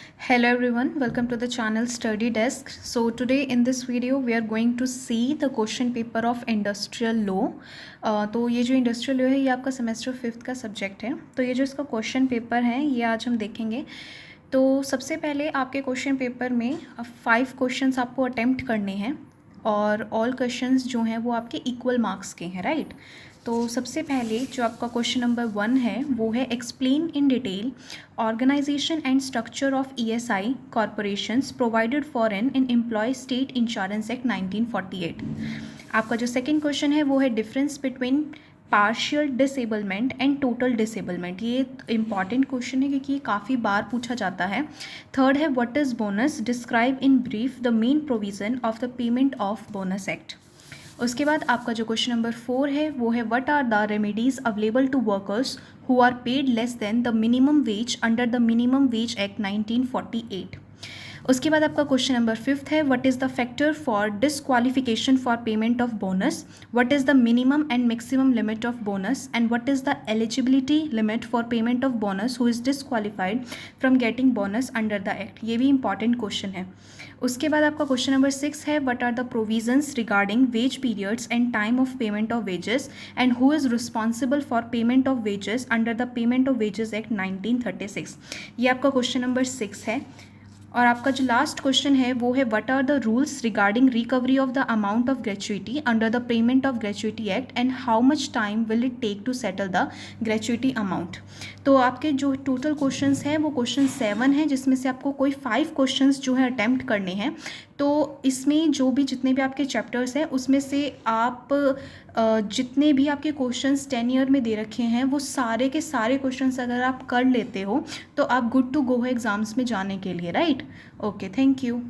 Hello everyone, welcome to the channel Study Desk. So today in this video we are going to see the question paper of Industrial Law. तो ये जो industrial law है ये आपका semester 5th का subject है. तो ये जो इसका क्वेश्चन पेपर है ये आज हम देखेंगे. तो सबसे पहले आपके क्वेश्चन पेपर में 5 क्वेश्चंस आपको अटेम्प्ट करने हैं और ऑल क्वेश्चंस जो हैं वो आपके इक्वल मार्क्स के हैं, राइट. तो सबसे पहले जो आपका क्वेश्चन नंबर 1 है वो है explain in detail organisation and structure of ESI corporations provided for in employ state insurance act 1948. आपका जो सेकंड क्वेश्चन है वो है difference between partial disablement and total disablement. ये इंपॉर्टेंट क्वेश्चन है क्योंकि ये काफ़ी बार पूछा जाता है. थर्ड है what is bonus, describe in brief the main provision of the payment of bonus act. उसके बाद आपका जो क्वेश्चन नंबर 4 है वो है what are the remedies available to workers who are paid less than the minimum wage under the minimum wage act 1948. उसके बाद आपका क्वेश्चन नंबर 5 है what is the factor for disqualification for payment of bonus, what is the minimum and maximum limit of bonus and what is the eligibility limit for payment of bonus who is disqualified from getting bonus under the act. ये भी important question है. उसके बाद आपका question number 6 है what are the provisions regarding wage periods and time of payment of wages and who is responsible for payment of wages under the payment of wages act 1936. ये आपका question number 6 है. और आपका जो last question है वो है what are the rules regarding recovery of the amount of gratuity under the payment of gratuity act and how much time will it take to settle the gratuity amount. तो आपके जो total questions हैं वो question 7 है जिसमें से आपको कोई 5 क्वेश्चंस जो है अटैम्प्ट करने हैं. तो इसमें जो भी जितने भी आपके चैप्टर्स हैं उसमें से आप जितने भी आपके क्वेश्चंस 10 ईयर में दे रखे हैं वो सारे के सारे क्वेश्चंस अगर आप कर लेते हो तो आप गुड टू गो हो एग्ज़ाम्स में जाने के लिए, राइट. Okay, thank you.